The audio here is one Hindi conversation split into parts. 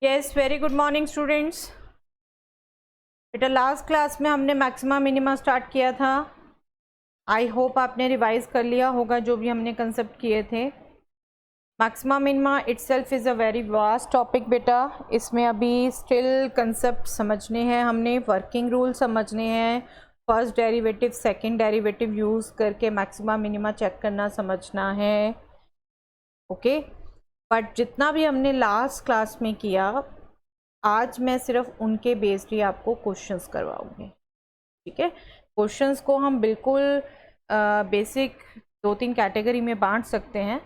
Yes, very good morning students. बेटा लास्ट क्लास में हमने मैक्सिमा मिनिमा स्टार्ट किया था। आई होप आपने रिवाइज कर लिया होगा जो भी हमने कंसेप्ट किए थे। Maxima minima itself is a very vast topic बेटा। इसमें अभी स्टिल कंसेप्ट समझने हैं, हमने वर्किंग रूल समझने हैं, first derivative second derivative use करके मैक्सिमा मिनिमा चेक करना समझना है। ओके, बट जितना भी हमने लास्ट क्लास में किया, आज मैं सिर्फ उनके बेस्ड ही आपको क्वेश्चंस करवाऊंगी। ठीक है, क्वेश्चंस को हम बिल्कुल बेसिक 2-3 कैटेगरी में बांट सकते हैं।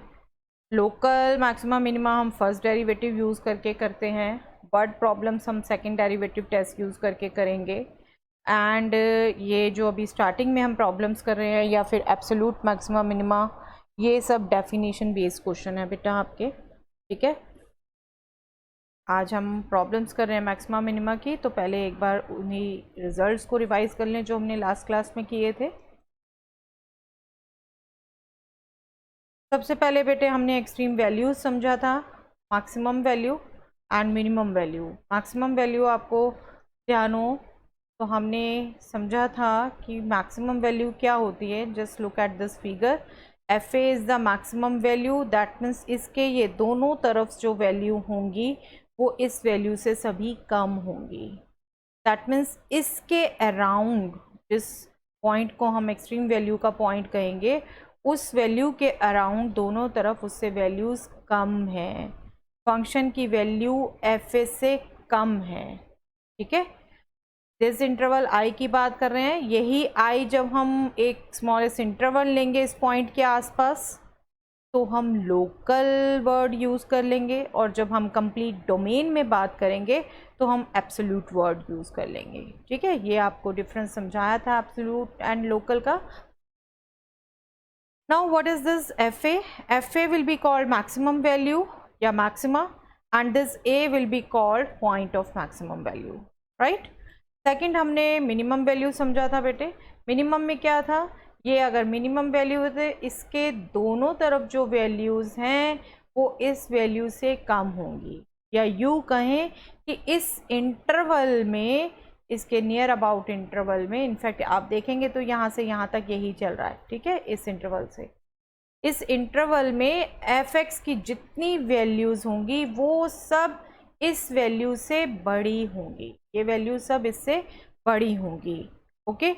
लोकल मैक्सिमा मिनिमा हम फर्स्ट डेरिवेटिव यूज़ करके करते हैं, वर्ड प्रॉब्लम्स हम सेकंड डेरिवेटिव टेस्ट यूज़ करके करेंगे, एंड ये जो अभी स्टार्टिंग में हम प्रॉब्लम्स कर रहे हैं या फिर एब्सोल्यूट मैक्सिमा मिनिमा, ये सब डेफिनेशन बेस्ड क्वेश्चन है बेटा आपके। ठीक है, आज हम प्रॉब्लम्स कर रहे हैं मैक्सिमा मिनिमा की, तो पहले एक बार उन्हीं रिजल्ट्स को रिवाइज कर लें जो हमने लास्ट क्लास में किए थे। सबसे पहले बेटे हमने एक्सट्रीम वैल्यूज समझा था, maximum value and minimum value. Maximum value आपको ध्यान हो तो हमने समझा था कि मैक्सिमम वैल्यू क्या होती है। Just look at this figure, F A is the maximum value, that means इसके ये दोनों तरफ जो वैल्यू होंगी वो इस वैल्यू से सभी कम होंगी। दैट मीन्स इसके अराउंड, जिस पॉइंट को हम एक्सट्रीम वैल्यू का पॉइंट कहेंगे, उस वैल्यू के अराउंड दोनों तरफ उससे वैल्यूज़ कम हैं। फंक्शन की वैल्यू एफ ए से कम है। ठीक है, दिस इंटरवल आई की बात कर रहे हैं। यही आई जब हम एक स्मॉलेस्ट इंटरवल लेंगे इस पॉइंट के आसपास तो हम लोकल वर्ड यूज़ कर लेंगे, और जब हम कंप्लीट डोमेन में बात करेंगे तो हम एब्सोल्यूट वर्ड यूज़ कर लेंगे। ठीक है, ये आपको डिफरेंस समझाया था एब्सोल्यूट एंड लोकल का। Now what is this F A? F A will be called maximum value या maxima, and this A will be called point of maximum value, right. Second हमने मिनिमम वैल्यू समझा था बेटे। मिनिमम में क्या था, ये अगर मिनिमम वैल्यू है इसके दोनों तरफ जो वैल्यूज़ हैं वो इस वैल्यू से कम होंगी, या यूँ कहें कि इस इंटरवल में, इसके नियर अबाउट इंटरवल में, इनफैक्ट आप देखेंगे तो यहाँ से यहाँ तक यही चल रहा है। ठीक है, इस इंटरवल से इस इंटरवल में एफ एक्स की जितनी वैल्यूज़ होंगी वो सब इस वैल्यू से बड़ी होंगी, ये वैल्यू सब इससे बड़ी होंगी। ओके,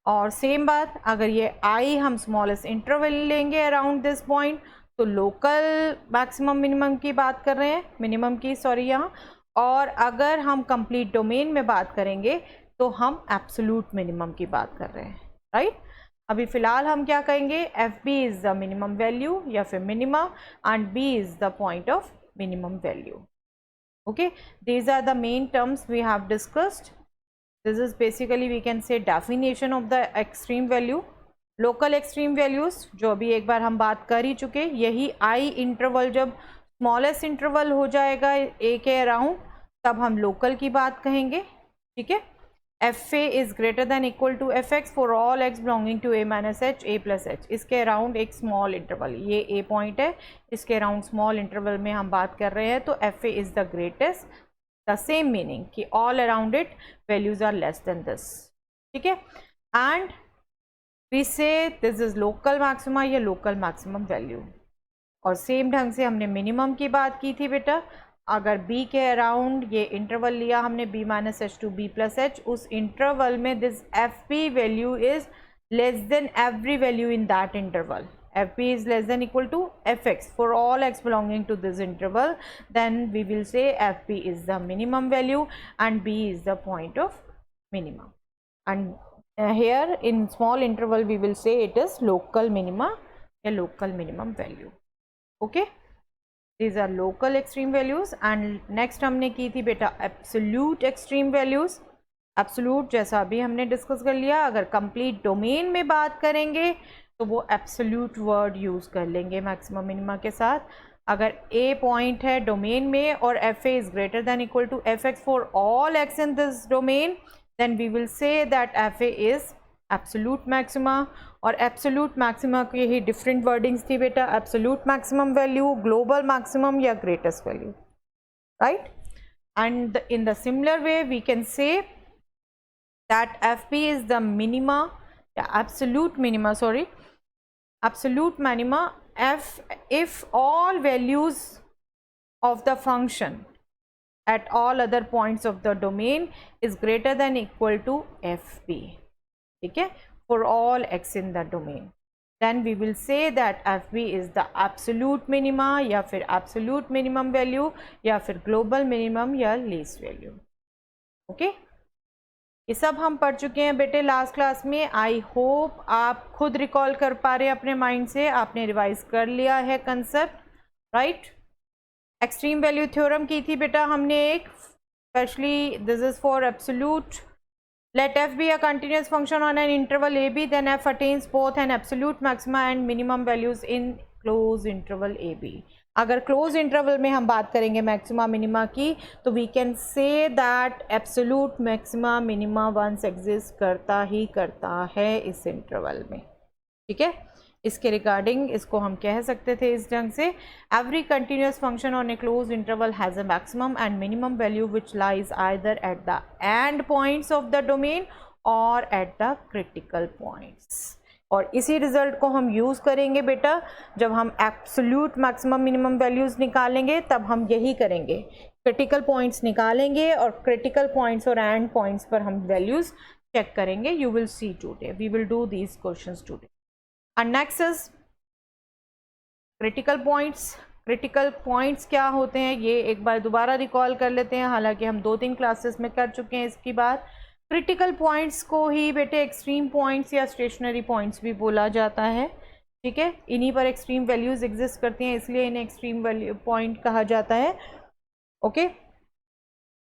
और सेम बात, अगर ये आई हम स्मॉलेस्ट इंटरवल लेंगे अराउंड दिस पॉइंट तो लोकल मैक्सिमम मिनिमम की बात कर रहे हैं, मिनिमम की सॉरी यहाँ, और अगर हम कंप्लीट डोमेन में बात करेंगे तो हम एब्सोल्यूट मिनिमम की बात कर रहे हैं, राइट। अभी फ़िलहाल हम क्या कहेंगे, f b is the minimum value या फिर minima, and b is the point of minimum value. Okay, these are the main terms we have discussed. This is basically we can say definition of the extreme value. Local extreme values जो अभी एक बार हम बात कर ही चुके, यही आई इंटरवल जब स्मॉलेस्ट इंटरवल हो जाएगा ए के अराउंड तब हम लोकल की बात कहेंगे। ठीक है, f A is greater than equal to f x for all x belonging to a minus h a plus h. इसके अराउंड एक स्मॉल इंटरवल, ये ए पॉइंट है, इसके अराउंड स्मॉल इंटरवल में हम बात कर रहे हैं, तो F A is the greatest, the same meaning कि all around it values are less than this. ठीक है, and we say this is local maxima या लोकल मैक्सिमम वैल्यू। और सेम ढंग से हमने मिनिमम की बात की थी बेटा, अगर b के अराउंड ये इंटरवल लिया हमने b minus h to b plus h, उस इंटरवल में this f p value is less than every value in that interval, f p is less than equal to f x for all x belonging to this interval, then we will say f p is the minimum value and b is the point of minimum, and here in small interval we will say it is local minima या local minimum value. Okay, these are local extreme values. and next हमने की थी बेटा absolute extreme values. absolute जैसा अभी हमने डिस्कस कर लिया, अगर complete domain में बात करेंगे तो वो absolute word यूज़ कर लेंगे maximum minima के साथ। अगर a पॉइंट है डोमेन में और f A is greater than equal to f x for all x in this domain, then we will say that fa is absolute maxima. और absolute maxima की ही different wordings थी बेटा, absolute maximum value, global maximum या greatest value, right. and in the similar way we can say that fp is the minima, absolute minima, sorry, absolute minima if all values of the function at all other points of the domain is greater than equal to fp, okay, for all x in the domain, then we will say that fp is the absolute minima या फिर absolute minimum value या फिर global minimum या least value. ओके ये सब हम पढ़ चुके हैं बेटे लास्ट क्लास में. आई होप आप खुद रिकॉल कर पा रहे हैं अपने माइंड से, आपने रिवाइज कर लिया है concept, right. Extreme value theorem की थी बेटा हमने एक, specially this is for absolute. Let f be a continuous function on an interval ab, then f attains both an absolute maxima and minimum values in closed interval ab. अगर क्लोज इंटरवल में हम बात करेंगे मैक्सिमा मिनिमा की, तो we can say that absolute maxima minima once exist करता ही करता है इस इंटरवल में. ठीक है, इसके रिगार्डिंग इसको हम कह सकते थे इस ढंग से, every continuous function on A close interval has a maximum and minimum value which lies either at the end points of the domain और एट द क्रिटिकल पॉइंट्स. और इसी रिजल्ट को हम यूज़ करेंगे बेटा जब हम एब्सोल्यूट मैक्सिमम मिनिमम वैल्यूज़ निकालेंगे, तब हम यही करेंगे, क्रिटिकल पॉइंट्स निकालेंगे और क्रिटिकल पॉइंट्स और एंड पॉइंट्स पर हम वैल्यूज़ चेक करेंगे. You will see today, we will do these questions today. And next is critical points. critical points क्या होते हैं ये एक बार दोबारा रिकॉल कर लेते हैं, हालांकि हम 2-3 क्लासेस में कर चुके हैं इसकी बात. क्रिटिकल पॉइंट्स को ही बेटे एक्सट्रीम पॉइंट्स या स्टेशनरी पॉइंट्स भी बोला जाता है. ठीक है, इन्हीं पर एक्सट्रीम वैल्यूज एग्जिस्ट करती हैं, इसलिए इन्हें एक्सट्रीम वैल्यू पॉइंट कहा जाता है. Okay,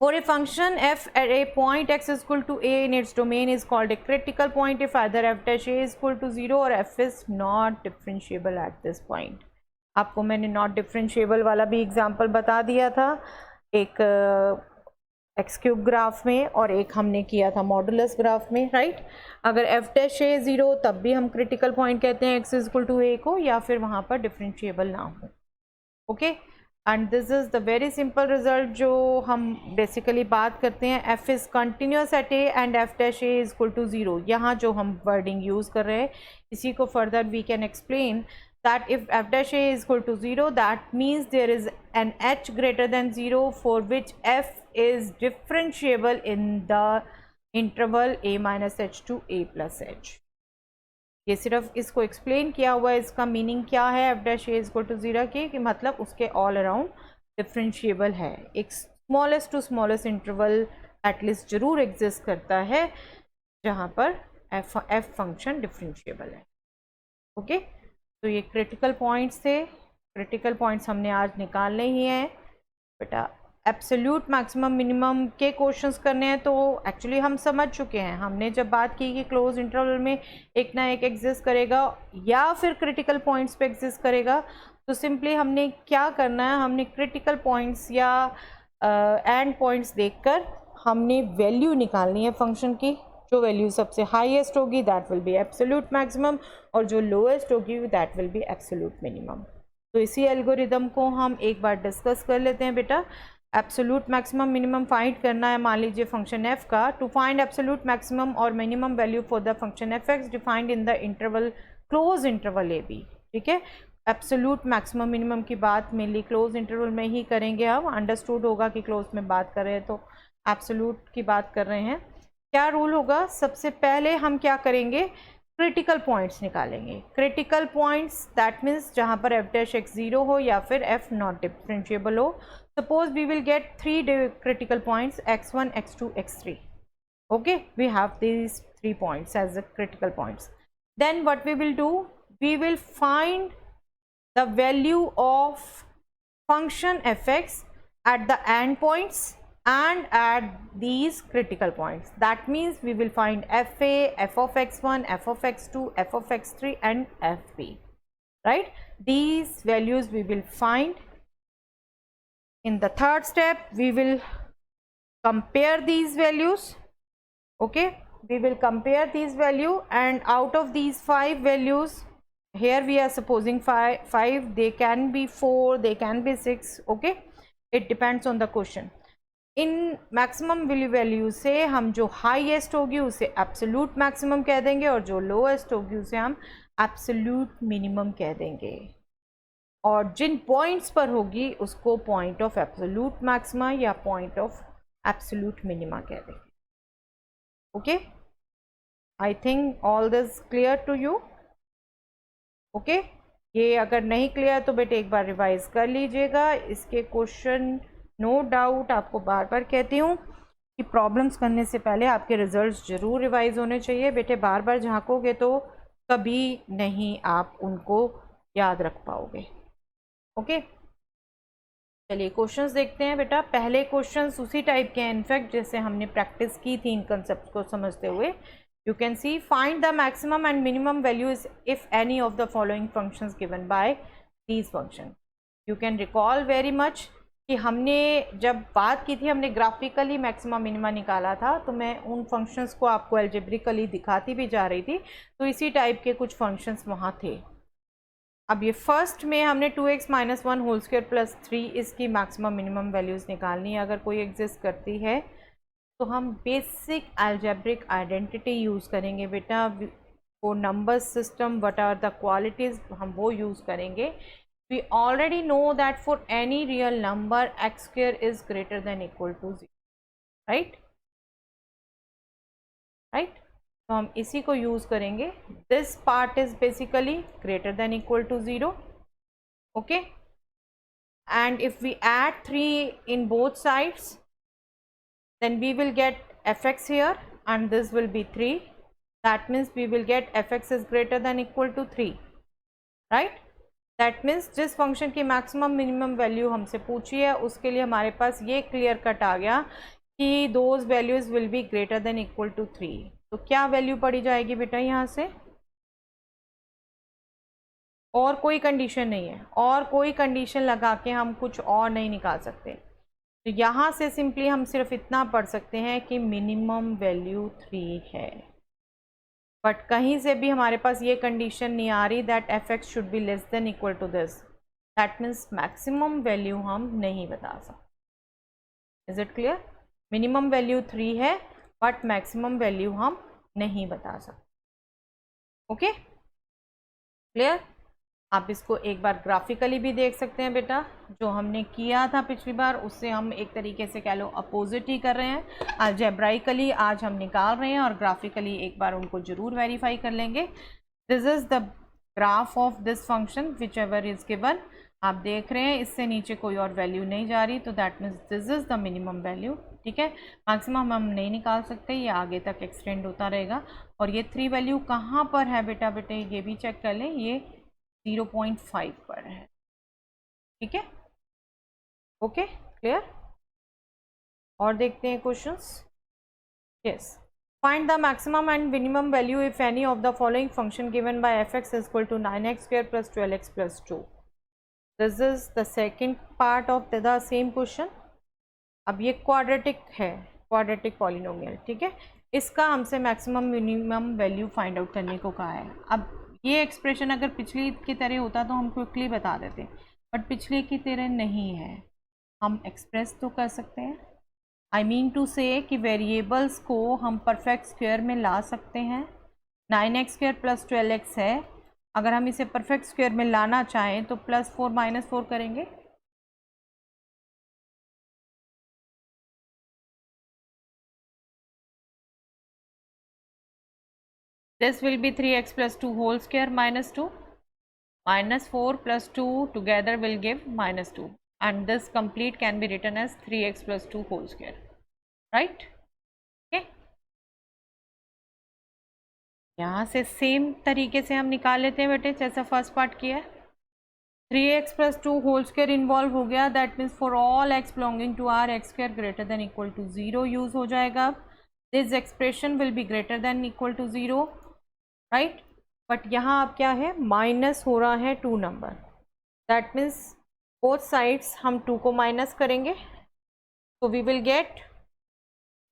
for a function f at a point x is equal to a in its domain is called a critical point if either f dash a is equal to 0 or f is not differentiable at this point. आपको मैंने not differentiable वाला भी एग्जांपल बता दिया था, एक एक्स क्यूब ग्राफ में और एक हमने किया था मॉडुलस ग्राफ में, राइट. अगर f dash a 0 तब भी हम क्रिटिकल पॉइंट कहते हैं x is equal to a को, या फिर वहाँ पर डिफरेंशिएबल ना हो. Okay, and this is the very simple result जो हम बेसिकली बात करते हैं, f is continuous at a and f dash a is equal to 0. यहाँ जो हम वर्डिंग यूज़ कर रहे हैं इसी को further we can explain that if f dash a is equal to 0 that means there is an h greater than 0 for which f is differentiable in the interval a minus h to a plus h. ये सिर्फ इसको एक्सप्लेन किया हुआ है, इसका मीनिंग क्या है f dash a is equal to 0 की, कि मतलब उसके ऑल अराउंड डिफरेंशिएबल है. एक smallest to smallest interval at least जरूर एग्जिस्ट करता है जहाँ पर एफ फंक्शन डिफरेंशिएबल है. ओके, तो ये क्रिटिकल पॉइंट्स थे. क्रिटिकल पॉइंट्स हमने आज निकालने ही हैं बेटा. एब्सोल्यूट मैक्सिमम मिनिमम के क्वेश्चंस करने हैं तो एक्चुअली हम समझ चुके हैं. हमने जब बात की कि क्लोज इंटरवल में एक ना एक एग्जिस्ट करेगा या फिर क्रिटिकल पॉइंट्स पे एग्जिस्ट करेगा, तो सिंपली हमने क्या करना है, हमने क्रिटिकल पॉइंट्स या एंड पॉइंट्स देखकर हमने वैल्यू निकालनी है फंक्शन की. जो वैल्यू सबसे हाईएस्ट होगी that will B absolute maximum और जो लोएस्ट होगी that will B absolute minimum. तो इसी एल्गोरिदम को हम एक बार डिस्कस कर लेते हैं बेटा. एब्सोल्यूट मैक्सिमम मिनिमम फाइंड करना है मान लीजिए फंक्शन f का. टू फाइंड एब्सोल्यूट मैक्सिमम और minimum value for the function f x defined in the interval close interval a b. ठीक है, एब्सोल्यूट मैक्सिमम मिनिमम की बात मेनली क्लोज इंटरवल में ही करेंगे हम. अंडरस्टूड होगा कि क्लोज में बात कर रहे हैं तो एब्सोल्यूट की बात कर रहे हैं. क्या रूल होगा, सबसे पहले हम क्या करेंगे, क्रिटिकल पॉइंट्स निकालेंगे. क्रिटिकल पॉइंट्स दैट मीन्स जहाँ पर एफ डैश एक्स 0 हो या फिर एफ नॉट डिफरेंशिएबल हो. Suppose we will get 3 critical points x1, x2, x3. Okay, we have these 3 points as the critical points. Then what we will do, we will find the value of function fx at the end points and at these critical points. That means we will find fa, f of x1, f of x2, f of x3 and fp. Right? These values we will find. In the third step, we will compare these values. Okay, we will compare these values, and out of these 5 values, here we are supposing 5. They can be 4, they can be 6. Okay, it depends on the question. In maximum value से हम जो हाईएस्ट होगी उसे एब्सोल्यूट मैक्सिमम कह देंगे और जो लोएस्ट होगी उसे हम एब्सोल्यूट मिनिमम कह देंगे, और जिन पॉइंट्स पर होगी उसको पॉइंट ऑफ एब्सोल्यूट मैक्सिमा या पॉइंट ऑफ एब्सोल्यूट मिनिमा कह देंगे। Okay, I think all this clear to you. Okay, ये अगर नहीं क्लियर तो बेटे एक बार रिवाइज कर लीजिएगा इसके क्वेश्चन। नो डाउट आपको बार बार कहती हूँ कि प्रॉब्लम्स करने से पहले आपके रिजल्ट्स जरूर रिवाइज होने चाहिए बेटे। बार बार झांकोगे तो कभी नहीं आप उनको याद रख पाओगे। ओके, चलिए क्वेश्चंस देखते हैं बेटा। पहले क्वेश्चंस उसी टाइप के हैं इनफैक्ट जैसे हमने प्रैक्टिस की थी इन कंसेप्ट को समझते हुए। You can see find the maximum and minimum values if any of the following functions given by these function. You can recall very much कि हमने जब बात की थी हमने ग्राफिकली मैक्सिमा मिनिमा निकाला था, तो मैं उन फंक्शंस को आपको एल्जेब्रिकली दिखाती भी जा रही थी, तो इसी टाइप के कुछ फंक्शंस वहाँ थे। अब ये फर्स्ट में हमने 2x - 1 होल स्क्वायर प्लस 3 इसकी मैक्सिमम मिनिमम वैल्यूज़ निकालनी है। अगर कोई एग्जिस्ट करती है तो हम बेसिक अलजेब्रिक आइडेंटिटी यूज़ करेंगे बेटा। वो number system what are the qualities हम वो यूज़ करेंगे। We already know that for any real number x square is greater than equal to 0, right. तो हम इसी को यूज़ करेंगे। This part is basically greater than equal to 0, okay. And if we add 3 in both sides, then we will get fx here and this will be 3. That means we will get fx is greater than equal to 3, right? That means जिस फंक्शन की मैक्सिमम मिनिमम वैल्यू हमसे पूछी है उसके लिए हमारे पास ये क्लियर कट आ गया कि those values will be greater than equal to 3। तो क्या वैल्यू पड़ी जाएगी बेटा यहाँ से? और कोई कंडीशन नहीं है, और कोई कंडीशन लगा के हम कुछ और नहीं निकाल सकते। तो यहाँ से सिंपली हम सिर्फ इतना पढ़ सकते हैं कि मिनिमम वैल्यू 3 है, बट कहीं से भी हमारे पास ये कंडीशन नहीं आ रही that f x should be less than equal to this. That means maximum value हम नहीं बता सकते। Is it clear? Minimum value 3 है बट मैक्सिमम वैल्यू हम नहीं बता सकते। Okay, clear? आप इसको एक बार ग्राफिकली भी देख सकते हैं बेटा। जो हमने किया था पिछली बार उससे हम एक तरीके से कह लो अपोजिट ही कर रहे हैं। अलजेब्राइकली आज हम निकाल रहे हैं और ग्राफिकली एक बार उनको जरूर वेरीफाई कर लेंगे। This is the graph of this function which ever is given. आप देख रहे हैं इससे नीचे कोई और वैल्यू नहीं जा रही, तो that means this is the minimum value. ठीक है, मैक्सिमम हम नहीं निकाल सकते, ये आगे तक एक्सटेंड होता रहेगा। और ये 3 वैल्यू कहाँ पर है बेटा? बेटे ये भी चेक कर लें, ये 0.5 पर है। ठीक है, ओके, क्लियर? और देखते हैं questions. Yes, find the maximum and minimum value if any of the following function given by f x is equal to 9x square plus 12x plus 2। This is the second part of the same question. अब ये क्वाड्रेटिक है, क्वाड्रेटिक पॉलिनोमियल। ठीक है, इसका हमसे maximum minimum value find out करने को कहा है। अब ये एक्सप्रेशन अगर पिछली की तरह होता तो हम क्विकली बता देते, बट पिछले की तरह नहीं है। हम एक्सप्रेस तो कर सकते हैं, आई मीन टू से कि वेरिएबल्स को हम परफेक्ट स्क्वायर में ला सकते हैं। 9x स्क्वायर प्लस 12x है, अगर हम इसे परफेक्ट स्क्वायर में लाना चाहें तो +4 - 4 करेंगे। This will be 3x plus 2 whole square minus 2. Minus 4 plus 2 together will give minus 2. And this complete can be written as 3x plus 2 whole square. Right? Okay. यहाँ से सेम तरीके से हम निकाल लेते हैं बेटे जैसा फर्स्ट पार्ट किया है। 3x plus 2 whole square involve हो गया। That means for all x belonging to r x square greater than equal to 0 use हो जाएगा। This expression will be greater than equal to 0, right. But यहाँ अब क्या है, माइनस हो रहा है 2 number. That means both sides हम 2 को माइनस करेंगे, तो we will get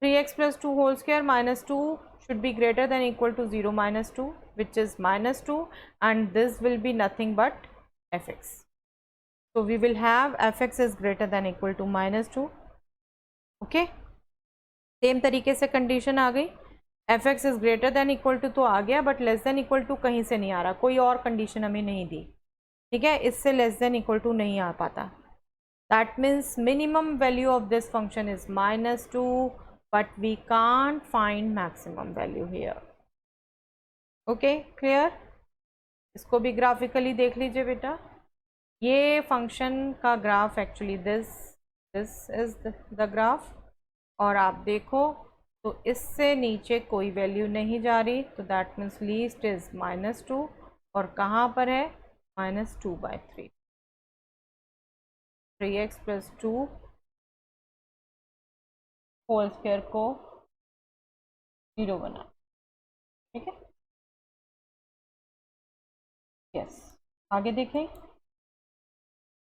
3x plus 2 whole square minus 2 should be greater than equal to 0 minus 2, which is minus 2, and this will be nothing but fx. So we will have fx is greater than equal to minus 2. Okay, same तरीके से कंडीशन आ गई, f x is greater than equal to तो आ गया, but less than equal to कहीं से नहीं आ रहा, कोई और कंडीशन हमें नहीं दी, ठीक है, इससे लेस देन इक्वल टू नहीं आ पाता। That means minimum value of this function is -2, but we can't find maximum value here. Okay, clear? इसको भी ग्राफिकली देख लीजिए बेटा, ये फंक्शन का graph actually this is the graph, और आप देखो तो इससे नीचे कोई वैल्यू नहीं जा रही, तो दैट मीन्स लीस्ट इज -2, और कहाँ पर है, -2/3, 3x + 2 होल स्क्वायर को 0 बना, ठीक है, यस। आगे देखें,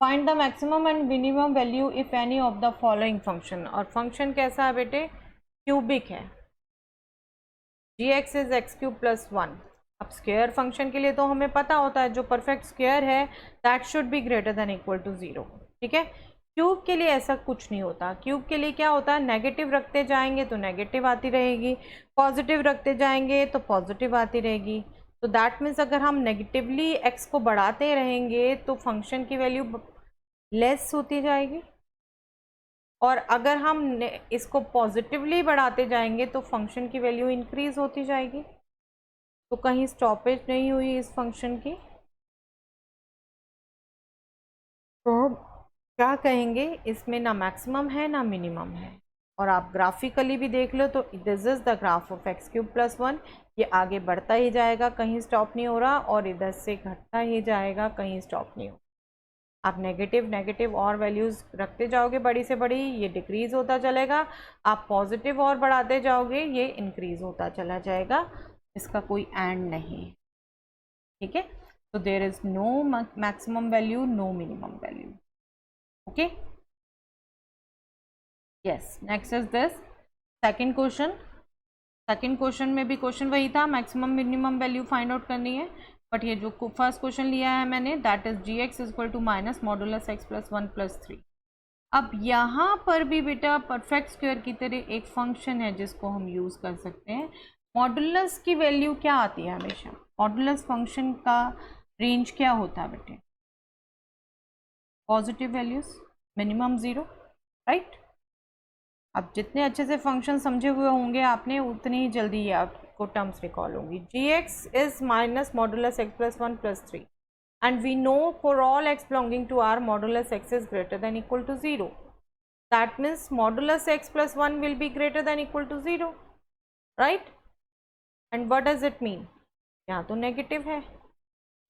find the maximum and minimum value if any of the following function, और फंक्शन कैसा है बेटे, क्यूबिक है, g(x) इज x³ + 1। अब स्क्वायर फंक्शन के लिए तो हमें पता होता है जो परफेक्ट स्क्वायर है that should be greater than equal to 0, ठीक है। क्यूब के लिए ऐसा कुछ नहीं होता, क्यूब के लिए क्या होता है, नेगेटिव रखते जाएंगे तो नेगेटिव आती रहेगी, पॉजिटिव रखते जाएंगे तो पॉजिटिव आती रहेगी, तो दैट मीन्स अगर हम नेगेटिवली x को बढ़ाते रहेंगे तो फंक्शन की वैल्यू लेस होती जाएगी, और अगर हम इसको पॉजिटिवली बढ़ाते जाएंगे तो फंक्शन की वैल्यू इंक्रीज होती जाएगी, तो कहीं स्टॉपेज नहीं हुई इस फंक्शन की, तो हम क्या कहेंगे, इसमें ना मैक्सिमम है ना मिनिमम है। और आप ग्राफिकली भी देख लो तो this is the graph of x³ + 1, ये आगे बढ़ता ही जाएगा, कहीं स्टॉप नहीं हो रहा, और इधर से घटता ही जाएगा, कहीं स्टॉप नहीं हो। आप नेगेटिव नेगेटिव और वैल्यूज़ रखते जाओगे बड़ी से बड़ी, ये डिक्रीज़ होता चलेगा, आप पॉजिटिव और बढ़ाते जाओगे, ये इंक्रीज़ होता चला जाएगा, इसका कोई एंड नहीं, ठीक है। तो there is no maximum value, no minimum value, okay, yes. Next is this second question, second question में भी क्वेश्चन वही था, maximum minimum value find out करनी है, बट ये जो फर्स्ट क्वेश्चन लिया है मैंने दैट इज g(x) = -(x + 1 + 3). अब यहाँ पर भी बेटा परफेक्ट स्क्वायर की तरह एक फंक्शन है जिसको हम यूज़ कर सकते हैं। मॉडुलस की वैल्यू क्या आती है हमेशा, मॉडुलस फंक्शन का रेंज क्या होता है बेटे, पॉजिटिव वैल्यूज, मिनिमम 0, राइट। अब जितने अच्छे से फंक्शन समझे हुए होंगे आपने, उतनी ही जल्दी ये आपको टर्म्स रिकॉल होंगी। g(x) is -(x + 1 + 3) and we know for all x belonging to R modulus x is greater than equal to 0. That means modulus x + 1 will be greater than equal to 0, right? And what does it mean? यहाँ तो नेगेटिव है,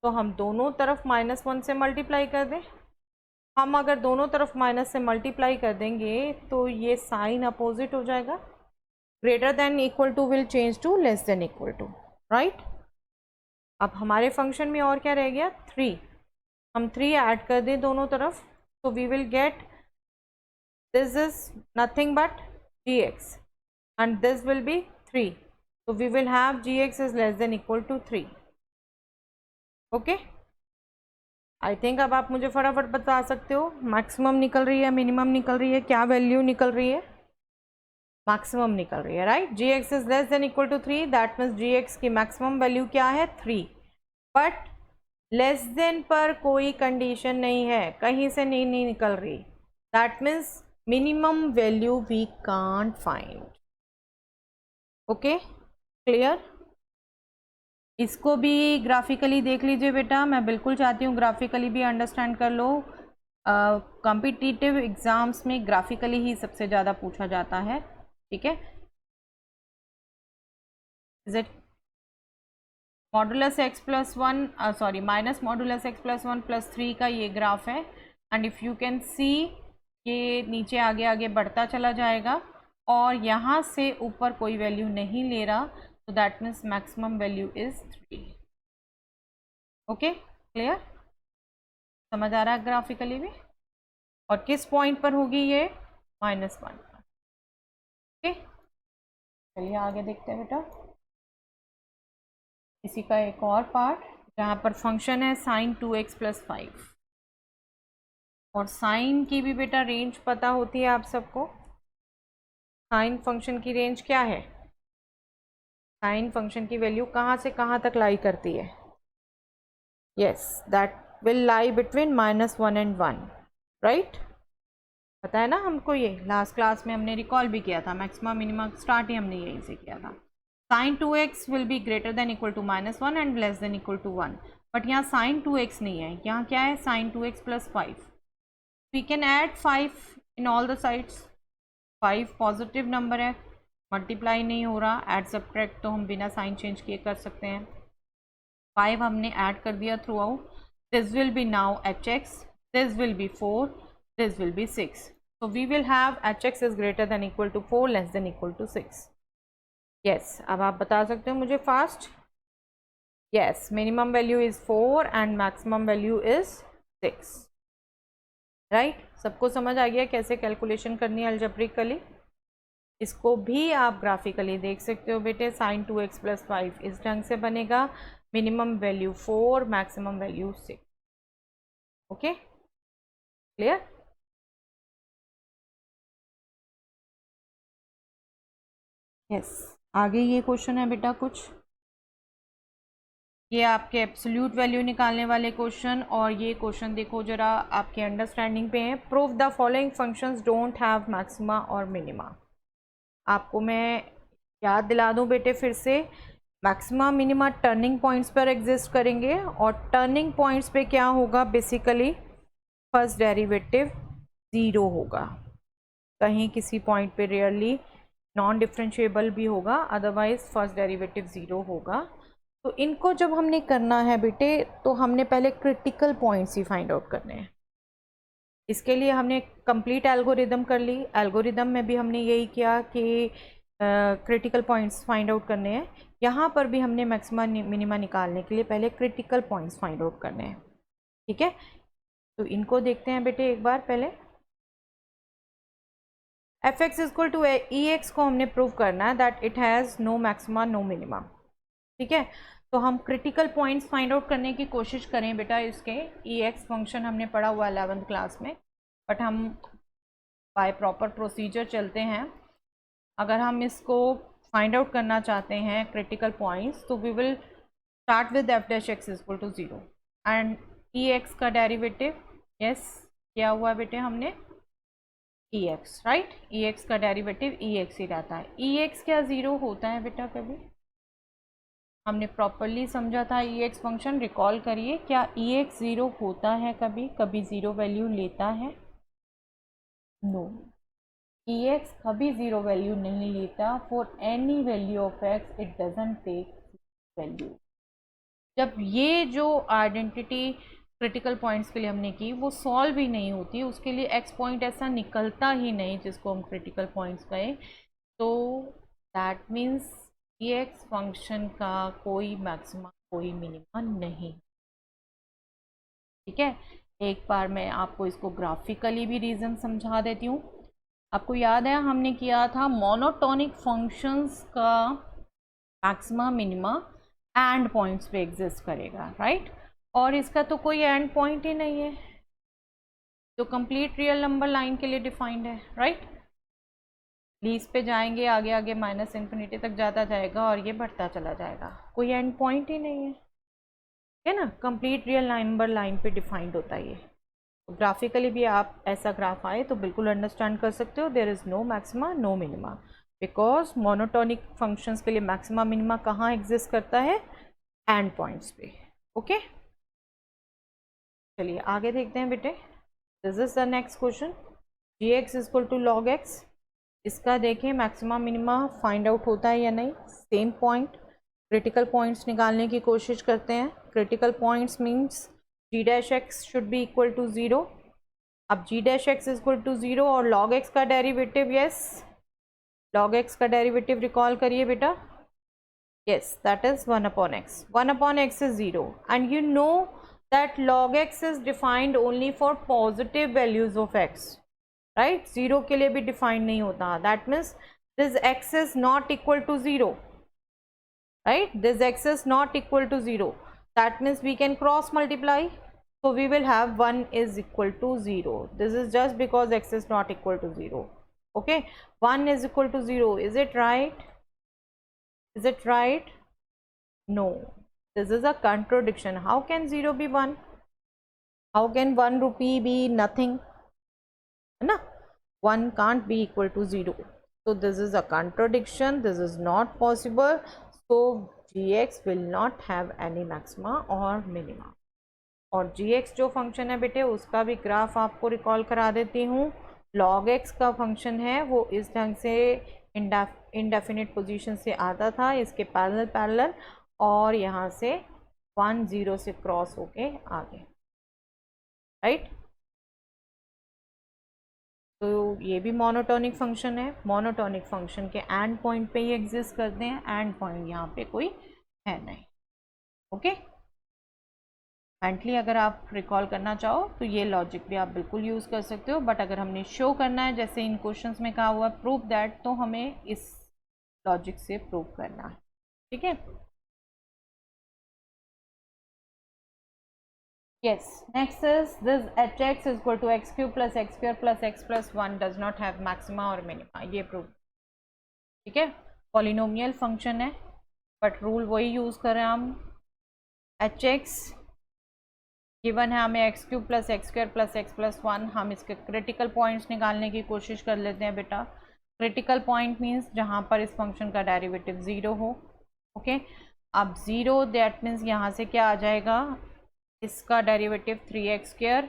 तो हम दोनों तरफ -1 से मल्टीप्लाई कर दें। हम अगर दोनों तरफ माइनस से मल्टीप्लाई कर देंगे तो ये साइन अपोजिट हो जाएगा, greater than equal to will change to less than equal to, right. अब हमारे फंक्शन में और क्या रह गया, 3, हम 3 ऐड कर दें दोनों तरफ, तो we will get this is nothing but g(x) and this will be 3, तो we will have g(x) is less than equal to 3, okay. I think अब आप मुझे फटाफट बता सकते हो मैक्सिमम निकल रही है, मिनिमम निकल रही है, क्या वैल्यू निकल रही है, मैक्सिमम निकल रही है, right. g(x) is less than equal to 3, that means g(x) की मैक्सिमम वैल्यू क्या है, 3, बट लेस देन पर कोई कंडीशन नहीं है, कहीं से नहीं निकल रही, that means minimum value we can't find, okay, clear. इसको भी ग्राफिकली देख लीजिए बेटा, मैं बिल्कुल चाहती हूँ ग्राफिकली भी अंडरस्टैंड कर लो, कॉम्पिटिटिव एग्जाम्स में ग्राफिकली ही सबसे ज़्यादा पूछा जाता है, ठीक है। Is it modulus x + 1 sorry minus modulus x + 1 + 3 का ये ग्राफ है, and if you can see ये नीचे आगे आगे बढ़ता चला जाएगा, और यहाँ से ऊपर कोई वैल्यू नहीं ले रहा, तो that means maximum value is 3, okay, clear, समझ आ रहा है ग्राफिकली भी। और किस पॉइंट पर होगी ये, -1 पर, ओके। चलिए आगे देखते हैं बेटा, इसी का एक और पार्ट जहाँ पर फंक्शन है sin 2x + 5, और साइन की भी बेटा रेंज पता होती है आप सबको, साइन फंक्शन की रेंज क्या है? साइन फंक्शन की वैल्यू कहाँ से कहाँ तक लाई करती है? Yes, that will lie between -1 and 1, right? पता है ना हमको, ये लास्ट क्लास में हमने रिकॉल भी किया था, मैक्सिमा मिनिमा स्टार्ट ही हमने यहीं से किया था। Sign 2x will be greater than equal to -1 and less than equal to 1, but यहाँ साइन 2x नहीं है, यहाँ क्या है? Sign 2x plus 5। We can add 5 in all the sides. 5 positive number है, मल्टीप्लाई नहीं हो रहा, ऐड सब्ट्रैक्ट तो हम बिना साइन चेंज किए कर सकते हैं। 5 हमने ऐड कर दिया through out. This will B now hx, this will B 4, this will be 6. So we will have hx is greater than equal to 4, less than equal to 6. Yes, अब आप बता सकते हो मुझे fast? Yes, minimum value is 4 and maximum value is 6. Right? सबको समझ आ गया कैसे कैलकुलेशन करनी है अल्जेब्रिकली? इसको भी आप ग्राफिकली देख सकते हो बेटे। साइन 2x प्लस 5 इस ढंग से बनेगा, minimum value 4, maximum value 6। Okay, clear? Yes, आगे ये क्वेश्चन है बेटा कुछ, ये आपके एब्सोल्यूट वैल्यू निकालने वाले क्वेश्चन, और ये क्वेश्चन देखो जरा आपके अंडरस्टैंडिंग पे है। Prove the following functions don't have maxima और मिनिमा। आपको मैं याद दिला दूं बेटे फिर से, मैक्सिमा मिनिमा टर्निंग पॉइंट्स पर एग्जिस्ट करेंगे, और टर्निंग पॉइंट्स पे क्या होगा? बेसिकली फर्स्ट डेरिवेटिव 0 होगा, कहीं किसी पॉइंट पे रेयरली नॉन डिफरेंशिएबल भी होगा, अदरवाइज फर्स्ट डेरिवेटिव 0 होगा। तो इनको जब हमने करना है बेटे, तो हमने पहले क्रिटिकल पॉइंट्स ही फाइंड आउट करने हैं। इसके लिए हमने कंप्लीट एल्गोरिदम कर ली। एल्गोरिदम में भी हमने यही किया कि क्रिटिकल पॉइंट्स फाइंड आउट करने हैं। यहाँ पर भी हमने मैक्सिमा मिनिमा निकालने के लिए पहले क्रिटिकल पॉइंट्स फाइंड आउट करने हैं। ठीक है, तो इनको देखते हैं बेटे एक बार। पहले fx इक्वल टू ex को हमने प्रूव करना है that it has no maxima no minima. ठीक है, तो हम क्रिटिकल पॉइंट्स फाइंड आउट करने की कोशिश करें बेटा। इसके ex फंक्शन हमने पढ़ा हुआ 11th क्लास में, बट हम बाय प्रॉपर प्रोसीजर चलते हैं। अगर हम इसको फाइंड आउट करना चाहते हैं क्रिटिकल पॉइंट्स, तो we will start with f dash x equal to 0 and ex का डेरिवेटिव, यस क्या हुआ बेटे हमने? ex, right? ex का डेरिवेटिव ex ही रहता है। ex क्या 0 होता है बेटा? कभी हमने प्रॉपरली समझा था ex फंक्शन, रिकॉल करिए, क्या ex 0 होता है? कभी कभी 0 वैल्यू लेता है? नो, ex कभी 0 वैल्यू नहीं लेता। For any value of x it doesn't take value. जब ये जो आइडेंटिटी क्रिटिकल पॉइंट्स के लिए हमने की वो सॉल्व ही नहीं होती, उसके लिए एक्स पॉइंट ऐसा निकलता ही नहीं जिसको हम क्रिटिकल पॉइंट्स कहें, तो दैट मीन्स एक्स फंक्शन का कोई मैक्सिमा कोई मिनिमा नहीं। ठीक है, एक बार मैं आपको इसको ग्राफिकली भी रीज़न समझा देती हूँ। आपको याद है हमने किया था मोनोटोनिक फंक्शंस का मैक्सिमा मिनिमा एंड पॉइंट्स पे एग्जिस्ट करेगा, राइट? और इसका तो कोई एंड पॉइंट ही नहीं है जो कंप्लीट रियल नंबर लाइन के लिए डिफाइंड है, राइट? लीज पे जाएंगे, आगे आगे माइनस इन्फिनिटी तक जाता जाएगा और ये बढ़ता चला जाएगा, कोई एंड पॉइंट ही नहीं है ना? कंप्लीट रियल नंबर लाइन पे डिफाइंड होता है ये। तो ग्राफिकली भी आप ऐसा ग्राफ आए तो बिल्कुल अंडरस्टैंड कर सकते हो, there is no maxima no minima, because monotonic functions के लिए मैक्सिमा मिनिमा कहाँ एग्जिस्ट करता है? एंड पॉइंट्स पे। ओके, चलिए आगे देखते हैं बेटे। This is the next question, gx equal to log x। इसका देखें मैक्सिमा मिनिमा फाइंड आउट होता है या नहीं। सेम पॉइंट, क्रिटिकल पॉइंट्स निकालने की कोशिश करते हैं। Critical points means g dash x should be equal to 0। अब g dash x equal to 0 और log x का डेरिवेटिव, यस log x का डेरिवेटिव रिकॉल करिए बेटा। yes, that is 1 upon x. 1 upon x is 0, and you know that log x is defined only for positive values of x, right? 0 के लिए भी defined नहीं होता, that means this x is not equal to 0, right? This x is not equal to 0, that means we can cross multiply, so we will have 1 is equal to 0. This is just because x is not equal to 0. Okay, 1 is equal to 0. Is it right? Is it right? No, this is a contradiction. How can 0 be 1? How can 1 rupee be nothing? है ना, 1 can't be equal to 0. So this is a contradiction. This is not possible. So gx will not have any maxima or minima. और gx जो फंक्शन है बेटे, उसका भी ग्राफ आपको रिकॉल करा देती हूँ. log x का फंक्शन है वो इस ढंग से इंडेफिनिट पोजीशन से आता था, इसके पैरेलल और यहाँ से 1 0 से क्रॉस होके आगे, राइट. तो ये भी मोनोटोनिक फंक्शन है. मोनोटोनिक फंक्शन के एंड पॉइंट पे ही एग्जिस्ट करते हैं. एंड पॉइंट यहाँ पे कोई है नहीं. ओके, मेंटली अगर आप रिकॉल करना चाहो तो ये लॉजिक भी आप बिल्कुल यूज़ कर सकते हो. बट अगर हमने शो करना है, जैसे इन क्वेश्चंस में कहा हुआ प्रूव दैट, तो हमें इस लॉजिक से प्रूव करना है. ठीक है. Yes, next is this hx is equal to x cube plus x square plus x plus 1 does not have maxima or minima. ये प्रूव. ठीक है, पॉलिनोमियल फंक्शन है बट रूल वही यूज़ कर रहे हैं हम. hx गिवन है हमें x cube plus x square plus x plus 1. हम इसके क्रिटिकल पॉइंट्स निकालने की कोशिश कर लेते हैं बेटा. क्रिटिकल पॉइंट मीन्स जहाँ पर इस फंक्शन का डेरिवेटिव 0 हो. ओके, अब 0 दैट मीन्स यहाँ से क्या आ जाएगा, इसका derivative 3x square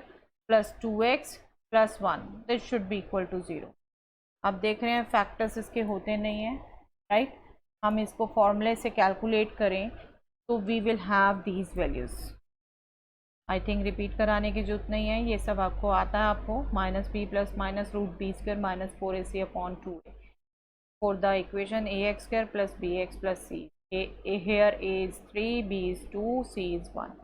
plus 2x plus 1. This should be equal to 0. अब देख रहे हैं फैक्टर्स इसके होते नहीं हैं, राइट. हम इसको फॉर्मूले से कैलकुलेट करें तो we will have these values. I think repeat कराने की जरूरत नहीं है, ये सब आपको आता है. आपको minus b plus minus root b square minus 4ac upon 2a for the equation ax square plus bx plus c. Here a is 3, b is 2, c is 1.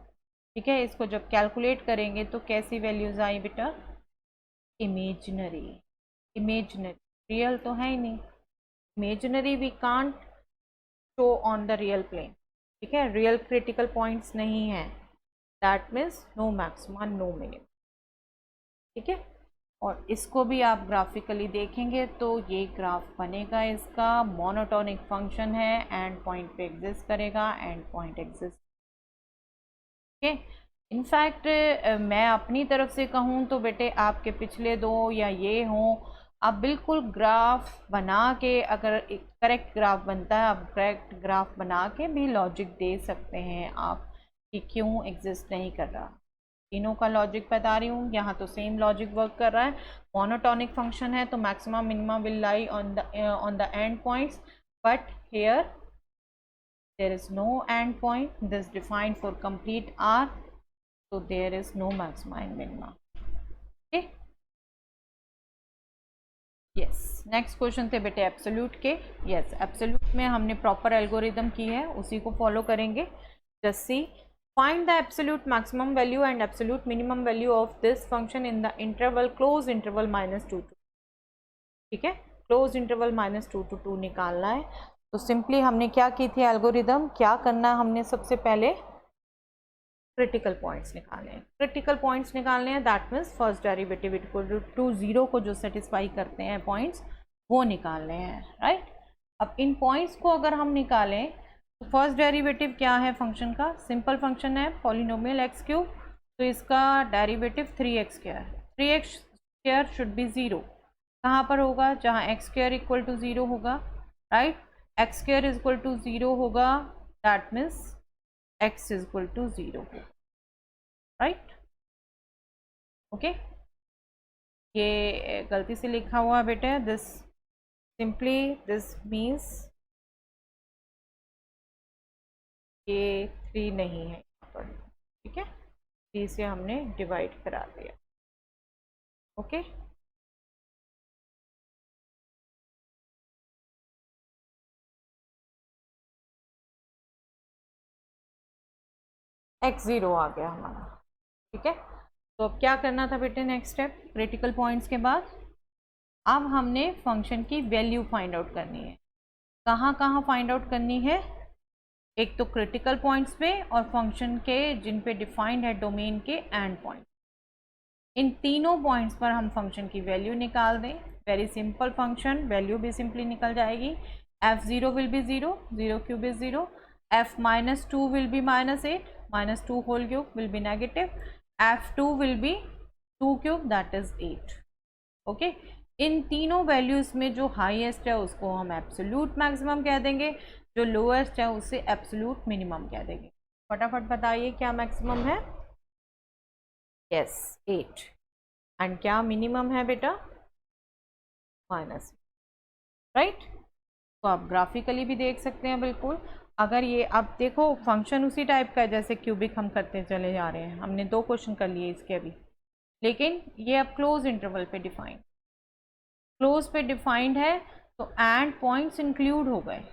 ठीक है, इसको जब कैलकुलेट करेंगे तो कैसी वैल्यूज़ आई बेटा, इमेजिनरी. इमेजिनरी, रियल तो है ही नहीं. Imaginary we can't show on the real plane. ठीक है, रियल क्रिटिकल पॉइंट्स नहीं है. That means no maxima no minimum. ठीक है, और इसको भी आप ग्राफिकली देखेंगे तो ये ग्राफ बनेगा. इसका मोनोटोनिक फंक्शन है, एंड पॉइंट पे एग्जिस्ट करेगा, and point exist. Okay, in fact मैं अपनी तरफ से कहूँ तो बेटे आपके पिछले 2 या ये हों, आप बिल्कुल ग्राफ बना के, अगर एक करेक्ट ग्राफ बनता है, आप करेक्ट ग्राफ बना के भी लॉजिक दे सकते हैं आप कि क्यों एग्जिस्ट नहीं कर रहा. तीनों का लॉजिक बता रही हूँ. यहाँ तो सेम लॉजिक वर्क कर रहा है. मोनोटोनिक फंक्शन है तो maximum minima will lie on the end points, but here there is no end point. This defined for complete R, so there is no maxima and minima. Okay, yes. next question थे बेटे एब्सोल्यूट के. yes, एब्सोल्यूट में हमने प्रॉपर एल्गोरिदम की है, उसी को फॉलो करेंगे. just see, find the absolute maximum value and absolute minimum value of this function in the interval close interval -2 to 2. ठीक है, क्लोज इंटरवल -2 to 2 निकालना है. तो सिंपली हमने क्या की थी एल्गोरिदम, क्या करना है हमने, सबसे पहले क्रिटिकल पॉइंट्स निकालने हैं. क्रिटिकल पॉइंट्स निकालने हैं, that means first derivative equal to 0 को जो सेटिस्फाई करते हैं पॉइंट्स, वो निकालने हैं, राइट. अब इन पॉइंट्स को अगर हम निकालें तो फर्स्ट डेरिवेटिव क्या है फंक्शन का, सिंपल फंक्शन है पॉलिनोमियल एक्स क्यूब, तो इसका derivative 3x square. 3x square should be 0. कहाँ पर होगा, जहाँ x स्क्वायर इक्वल टू 0 होगा, right. x square is equal to 0 होगा, that means x is equal to 0 होगा, राइट. ओके, ये गलती से लिखा हुआ बेटे, दिस सिंपली दिस मीन्स ये 3 नहीं है यहाँ पर. ठीक है, 3 से हमने डिवाइड करा दिया. ओके, x 0 आ गया हमारा. ठीक है, तो अब क्या करना था बेटे, नेक्स्ट स्टेप क्रिटिकल पॉइंट्स के बाद अब हमने फंक्शन की वैल्यू फाइंड आउट करनी है. कहाँ कहाँ फाइंड आउट करनी है, एक तो क्रिटिकल पॉइंट्स पे और फंक्शन के जिन पे डिफाइंड है डोमेन के एंड पॉइंट. इन तीनों पॉइंट्स पर हम फंक्शन की वैल्यू निकाल दें, वेरी सिंपल फंक्शन, वैल्यू भी सिंपली निकल जाएगी। f0 will be 0, 0 cube is 0, f-2 will be -8, -2 whole cube will be negative, f2 will be 2 cube that is 8। Okay, इन तीनों वैल्यूज में जो हाईएस्ट है उसको हम एब्सोल्यूट मैक्सिमम कह देंगे, जो लोएस्ट है उसे एब्सोल्यूट मिनिमम कह देंगे। फटाफट बताइए क्या मैक्सिमम है? यस 8। एंड क्या मिनिमम है बेटा? Minus, right. तो आप ग्राफिकली भी देख सकते हैं बिल्कुल। अगर ये अब देखो फंक्शन उसी टाइप का है जैसे क्यूबिक हम करते चले जा रहे हैं, हमने 2 क्वेश्चन कर लिए इसके अभी, लेकिन ये अब क्लोज इंटरवल पे डिफाइंड, क्लोज पे डिफाइंड है तो एंड पॉइंट्स इंक्लूड हो गए।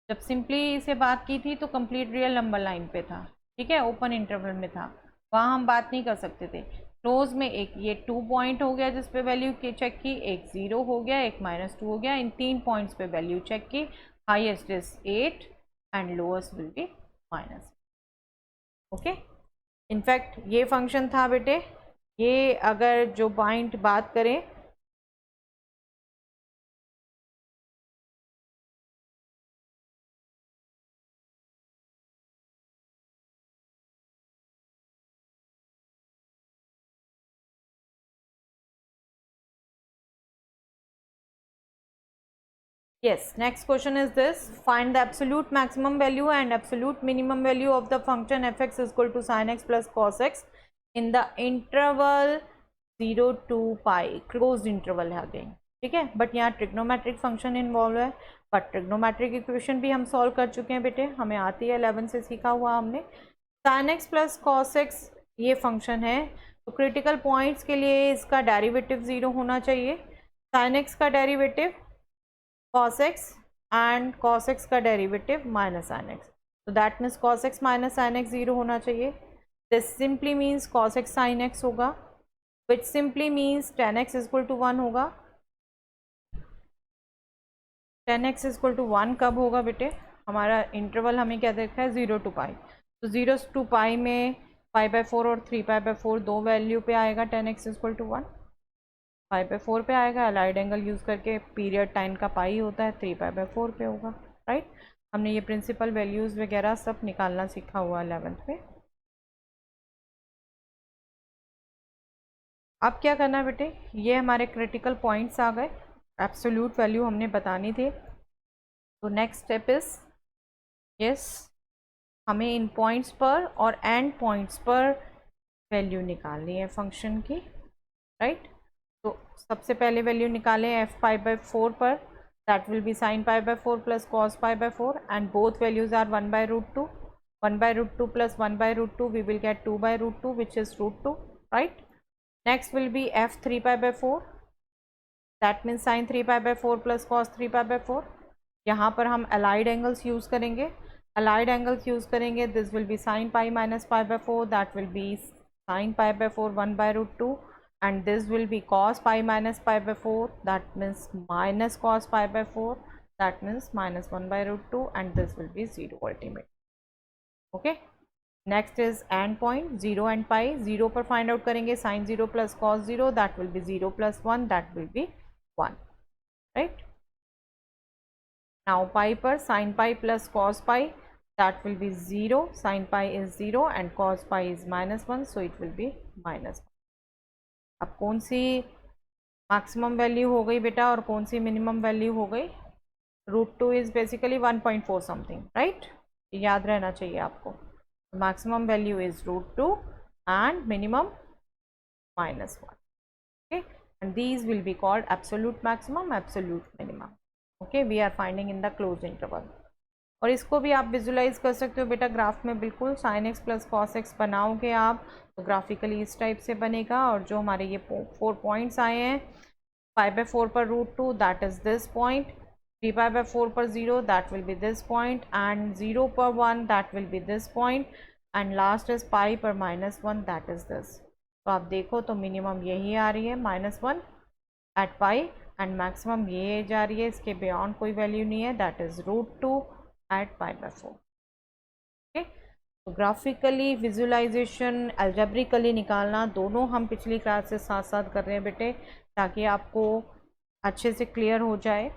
जब सिंपली इसे बात की थी तो कंप्लीट रियल नंबर लाइन पे था, ठीक है, ओपन इंटरवल में था, वहाँ हम बात नहीं कर सकते थे। क्लोज में एक ये 2 पॉइंट हो गया जिस पे वैल्यू की चेक की, एक 0 हो गया, एक -2 हो गया, इन 3 पॉइंट्स पे वैल्यू चेक की, highest is 8 and lowest will be minus. Okay, in fact ये फंक्शन था बेटे, ये अगर जो पॉइंट बात करें, yes, next question is this: find the absolute maximum value and absolute minimum value of the function fx is equal to sin x plus cos x in the interval 0 to pi, closed interval है अगेन, ठीक है। बट यहाँ ट्रिग्नोमेट्रिक फंक्शन इन्वॉल्व है, बट ट्रिग्नोमेट्रिक इक्वेशन भी हम सॉल्व कर चुके हैं बेटे, हमें आती है, 11 से सीखा हुआ हमने। sin x plus cos x ये फंक्शन है, तो क्रिटिकल पॉइंट्स के लिए इसका डेरिवेटिव 0 होना चाहिए। sin x का derivative cos x and cos x का डेरिवेटिव माइनस sin x, तो that means cos x minus sin x 0 होना चाहिए। This simply means cos x sin x होगा, which simply means tan x equal to 1 होगा। tan x इक्वल टू 1 कब होगा बेटे? हमारा इंटरवल हमें क्या देखा है, 0 to पाई, तो 0 to पाई में π/4 और 3π/4 दो वैल्यू पे आएगा tan x इक्वल टू 1, 5/4 पे आएगा, अलाइड एंगल यूज़ करके, पीरियड टाइम का पाई होता है, 3π/4 पे होगा, राइट। हमने ये प्रिंसिपल वैल्यूज़ वगैरह सब निकालना सीखा हुआ 11th में। अब क्या करना है बेटे, ये हमारे क्रिटिकल पॉइंट्स आ गए, एब्सोल्यूट वैल्यू हमने बतानी थी, तो नेक्स्ट स्टेप इज यस, हमें इन पॉइंट्स पर और एंड पॉइंट्स पर वैल्यू निकालनी है फंक्शन की, राइट। तो सबसे पहले वैल्यू निकालें f π/4 पर, that will be sin π/4 plus cos π/4 and both values are 1/√2, 1/√2 plus 1/√2 we will get 2/√2 which is √2, right. Next will be f 3π/4, that means sin 3π/4 plus cos 3π/4। यहाँ पर हम अलाइड एंगल्स यूज़ करेंगे, अलाइड एंगल्स यूज़ करेंगे, this will be sin π minus π/4, that will be sin π/4 1/√2 and this will be cos pi minus π/4, that means minus cos π/4, that means minus 1/√2 and this will be 0 ultimate. Okay, next is end point 0 and pi, 0 पर find out करेंगे sin 0 plus cos 0, that will be 0 plus 1, that will be 1, right। now pi पर sin pi plus cos pi, that will be 0, sin pi is 0 and cos pi is -1, so it will be -1। अब कौन सी मैक्सिमम वैल्यू हो गई बेटा और कौन सी मिनिमम वैल्यू हो गई? √2 इज बेसिकली 1.4 समथिंग, राइट, याद रहना चाहिए आपको। Maximum value is √2 and minimum -1, okay, and these will be called absolute maximum, absolute minimum, okay, we are finding in the close interval. और इसको भी आप विजुलाइज कर सकते हो बेटा ग्राफ में, बिल्कुल sin x plus cos x बनाओगे आप तो ग्राफिकली इस टाइप से बनेगा। और जो हमारे ये 4 पॉइंट्स आए हैं, 5/4 पर √2 दैट इज़ दिस पॉइंट, 3π/4 पर 0 that will B this point and 0 पर 1 that will B this point and last is pi पर -1 दैट इज़ दिस। तो आप देखो तो मिनिमम यही आ रही है -1 एट पाई एंड मैक्सिमम ये जा रही है, इसके बियॉन्ड कोई वैल्यू नहीं है, दैट इज़ √2 at π/4, ओके। तो ग्राफिकली विजुअलाइजेशन, अलजेब्रिकली निकालना, दोनों हम पिछली क्लास से साथ साथ कर रहे हैं बेटे, ताकि आपको अच्छे से क्लियर हो जाए।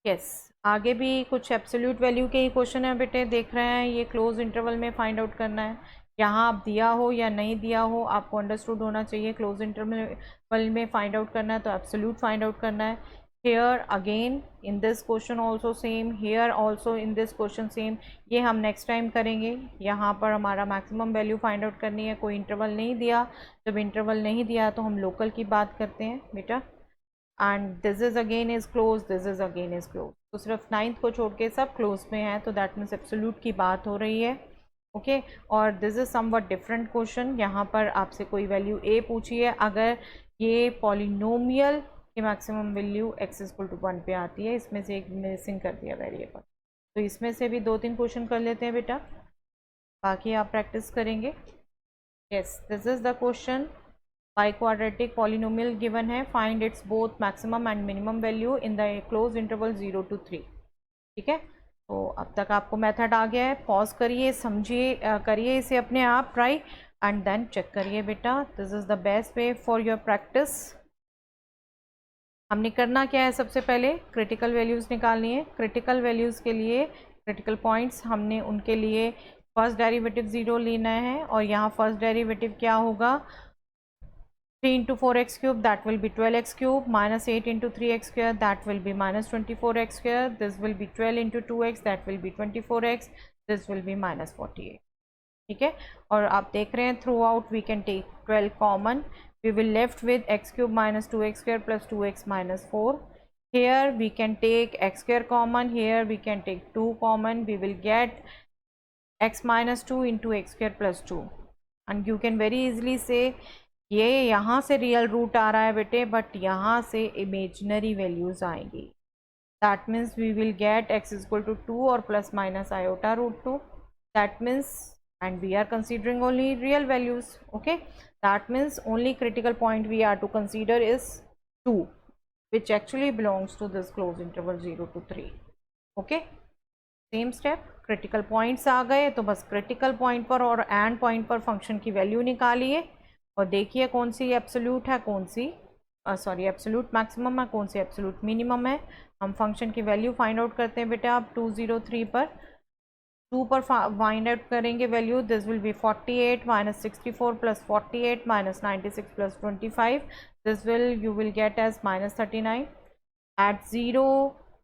यस, आगे भी कुछ एब्सोल्यूट वैल्यू के ही क्वेश्चन है बेटे, देख रहे हैं, ये क्लोज इंटरवल में फाइंड आउट करना है। यहाँ आप दिया हो या नहीं दिया हो, आपको अंडरस्टूड होना चाहिए। क्लोज इंटरवल में फाइंड आउट करना है तो एब्सोल्यूट फाइंड आउट करना है। Here again in this question also same, here also in this question same. ये हम नेक्स्ट टाइम करेंगे। यहाँ पर हमारा मैक्सिमम वैल्यू फाइंड आउट करनी है, कोई इंटरवल नहीं दिया। जब इंटरवल नहीं दिया तो हम लोकल की बात करते हैं बेटा। And this is again is close, this is again is close. तो सिर्फ 9th को छोड़ के सब क्लोज में है, तो दैट मीन्स एब्सोल्यूट की बात हो रही है। ओके और this is somewhat different question. यहाँ पर आपसे कोई वैल्यू ए पूछी है, अगर ये पॉलिनोमियल की maximum value x equal to 1 पे आती है, इसमें से एक मिसिंग कर दिया वेरिएबल, तो इसमें से भी 2-3 क्वेश्चन कर लेते हैं बेटा, बाकी आप प्रैक्टिस करेंगे। Yes, this is the question. By quadratic polynomial given है, find its both maximum and minimum value in the close interval 0 to 3। ठीक है, तो अब तक आपको मेथड आ गया है। पॉज करिए, समझिए, करिए इसे अपने आप ट्राई एंड देन चेक करिए बेटा। This is the best way for your practice. हमने करना क्या है, सबसे पहले क्रिटिकल वैल्यूज़ निकालनी है। क्रिटिकल वैल्यूज़ के लिए क्रिटिकल पॉइंट्स, हमने उनके लिए फर्स्ट डेरिवेटिव 0 लेना है, और यहाँ फर्स्ट डेरिवेटिव क्या होगा, 3 into 4x cube, that will be 12x cube, minus 8 into 3x square, that will be minus 24x square, this will be 12 into 2x, that will be 24x, this will be minus 48। ठीक है, और आप देख रहे हैं throughout we can take 12 common, we will left with x cube minus 2x square plus 2x minus 4। here we can take x square common, here we can take 2 common, we will get x minus 2 into x square plus 2, and you can very easily say ये यहाँ से रियल रूट आ रहा है बेटे, बट यहाँ से इमेजनरी वैल्यूज़ आएंगी। That means we will get x equal to 2 और plus minus iota root 2। That means, and we are considering only real values. Okay, that means only critical point we are to consider is 2, which actually belongs to this close interval 0 to 3। Okay, same step, critical points आ गए तो बस क्रिटिकल पॉइंट पर और एंड पॉइंट पर फंक्शन की वैल्यू निकालिए और देखिए कौन सी एब्सोल्यूट है, कौन सी एब्सोल्यूट मैक्सिमम है, कौन सी एब्सोल्यूट मिनिमम है। हम फंक्शन की वैल्यू फाइंड आउट करते हैं बेटा। आप 203 पर 2 पर फाइंड आउट करेंगे value. This will be 48 minus 64 plus 48 minus 96 plus 25, this will you will get as minus 39। At 0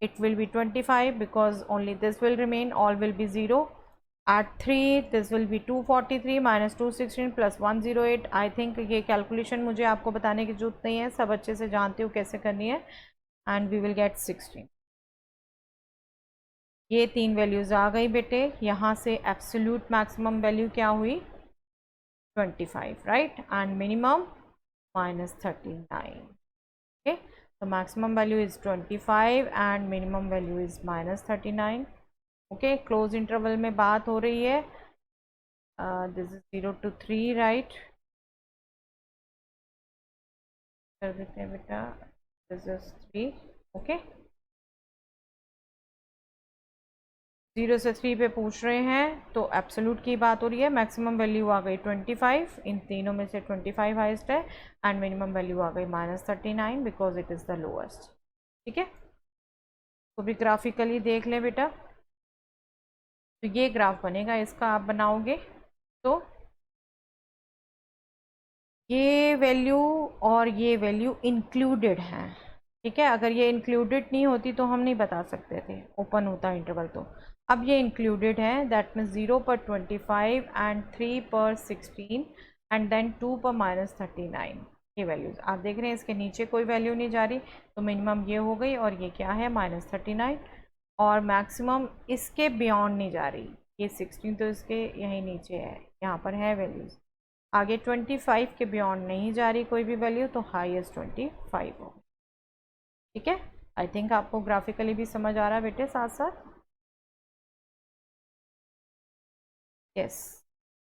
it will be 25 because only this will remain, all will be 0। At 3 this will be 243 minus 216 plus 108। I think ये कैलकुलेशन मुझे आपको बताने की जरूरत नहीं है, सब अच्छे से जानते हो कैसे करनी है। And we will get 16। ये 3 वैल्यूज़ आ गई बेटे। यहाँ से एब्सोल्यूट मैक्सिमम वैल्यू क्या हुई, 25, right, and minimum minus 39। Okay, तो maximum value is 25 and minimum value is minus 39। Okay, close interval में बात हो रही है। दिस इज 0 to 3, राइट, कर देते हैं बेटा, दिस इज 3। ओके, 0 से 3 पे पूछ रहे हैं, तो एब्सोल्यूट की बात हो रही है। मैक्सिमम वैल्यू आ गई 25, इन तीनों में से 25 हाईएस्ट है, एंड मिनिमम वैल्यू आ गई minus 39 because it is the lowest. ठीक है, तो भी ग्राफिकली देख लें बेटा। तो ये ग्राफ बनेगा, इसका आप बनाओगे तो ये वैल्यू और ये वैल्यू इंक्लूडेड हैं। ठीक है, अगर ये इंक्लूडेड नहीं होती तो हम नहीं बता सकते थे, ओपन होता इंटरवल तो। अब ये इंक्लूडेड है, दैट मीन्स 0 पर 25 एंड 3 पर 16 एंड देन 2 पर माइनस 39। ये वैल्यूज़ आप देख रहे हैं, इसके नीचे कोई वैल्यू नहीं जा रही, तो मिनिमम ये हो गई, और ये क्या है, माइनस 39, और मैक्सिमम इसके बियॉन्ड नहीं जा रही। ये 16 तो इसके यहीं नीचे है, यहाँ पर है वैल्यूज़। आगे 25 के बियॉन्ड नहीं जा रही कोई भी वैल्यू, तो हाईएस्ट 25 हो। ठीक है, आई थिंक आपको ग्राफिकली भी समझ आ रहा है बेटे साथ साथ। Yes,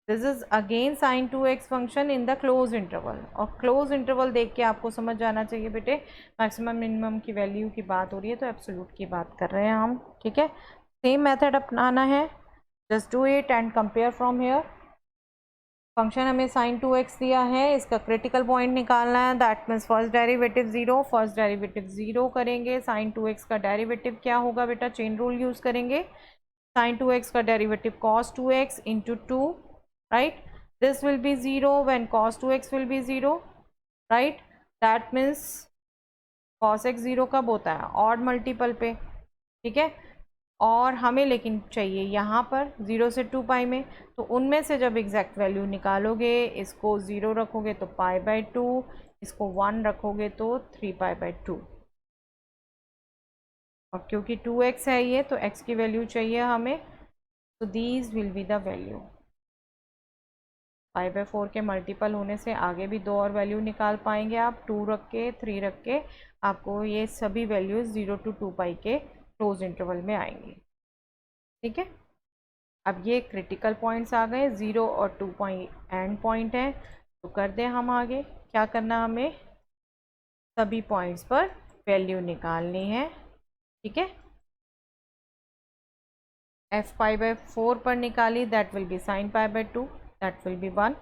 this is again sine 2x function in the close interval, और क्लोज इंटरवल देख के आपको समझ जाना चाहिए बेटे, मैक्सिमम मिनिमम की वैल्यू की बात हो रही है तो एब्सोल्यूट की बात कर रहे हैं हम। ठीक है, सेम मेथड अपनाना है, just do it and compare from here. Function हमें sin 2x दिया है, इसका क्रिटिकल पॉइंट निकालना है, that means first derivative 0, first derivative 0 करेंगे। sin 2x का डेरिवेटिव क्या होगा बेटा, चेन रूल यूज़ करेंगे। sin 2x का derivative cos 2x into 2, right, this will be 0 when cos 2x will be 0, right, that means cos x 0 कब होता है, ऑड मल्टीपल पे, ठीक है। और हमें लेकिन चाहिए यहाँ पर 0 से 2 पाई में, तो उनमें से जब एग्जैक्ट वैल्यू निकालोगे, इसको 0 रखोगे तो π/2, इसको 1 रखोगे तो 3π/2, और क्योंकि 2x है ये, तो x की वैल्यू चाहिए हमें, तो these will be the value. π/4 के मल्टीपल होने से आगे भी 2 और वैल्यू निकाल पाएंगे आप, 2 रख के 3 रख के, आपको ये सभी वैल्यूज़ 0 to 2 पाई के क्लोज इंटरवल में आएंगी, ठीक है। अब ये क्रिटिकल पॉइंट्स आ गए, 0 और 2 पॉइंट एंड पॉइंट है, तो कर दें हम आगे क्या करना, हमें सभी पॉइंट्स पर वैल्यू निकालनी है, ठीक है। f π/4 पर निकाली, that will be sin π/2, that will be 1,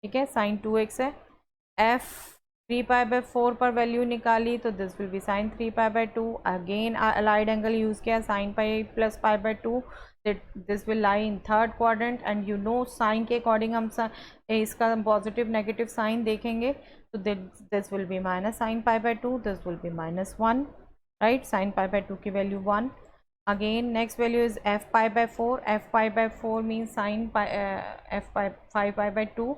ठीक है, sin 2x है। f 3π/4 पर वैल्यू निकाली, तो this will be sin 3π/2, again allied angle use किया, sin π + π/2, this will lie in third quadrant, and you know sign के अकॉर्डिंग हम इसका पॉजिटिव नेगेटिव साइन देखेंगे, तो this will be minus sin π/2, this will be -1, right, sin π/2 की value 1। Again next value is f π/4, f π/4 means sin pi, f pi 5π/2,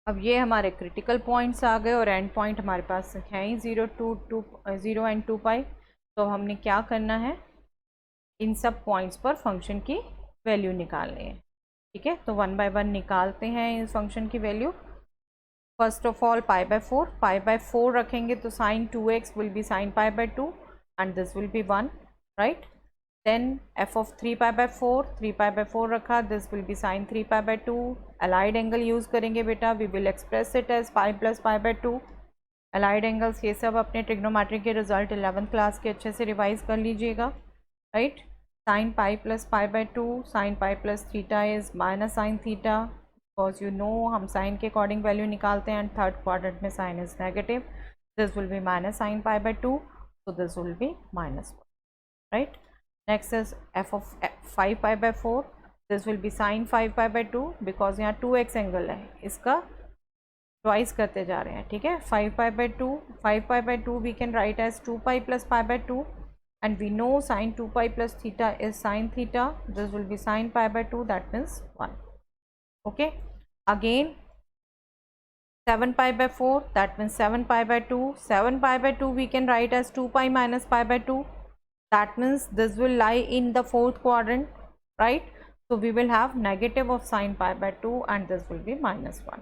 अब ये हमारे क्रिटिकल पॉइंट्स आ गए और एंड पॉइंट हमारे पास है ही 0 एंड 2 पाई, तो हमने क्या करना है, इन सब पॉइंट्स पर फंक्शन की वैल्यू निकालनी है, ठीक है। तो 1 बाय 1 निकालते हैं इस फंक्शन की वैल्यू। फर्स्ट ऑफ ऑल π/4 रखेंगे तो sin 2x will be sin π/2 and this will be 1, right. Then f of 3π/4 रखा, this will be sin 3π/2, allied angle use करेंगे बेटा, we will express it as π + π/2। Allied angles ये सब अपने ट्रिग्नोमेट्री के रिजल्ट 11th क्लास के अच्छे से रिवाइज कर लीजिएगा, right. sin π + π/2, sin π + θ is -sin θ, because you know हम साइन के अकॉर्डिंग वैल्यू निकालते हैं एंड थर्ड क्वाड्रेंट में sine is negative. This will be minus sine pi by 2, so this will be minus 1, right? Next is f of 5 pi by 4. This will be sin 5 pi by 2 because यहाँ 2x एंगल है, इसका ट्वाइस करते जा रहे हैं. ठीक है, 5 pi by 2, 5 pi by 2 we can write as 2 pi plus pi by 2, and we know sin 2 pi plus theta is sin theta. This will be sin pi by 2, that means 1. Okay, again 7 pi by 4, that means 7 pi by 2. 7 pi by 2 we can write as 2 pi minus pi by 2. That means this will lie in the fourth quadrant, right? So we will have negative of sin pi by 2 and this will be minus 1,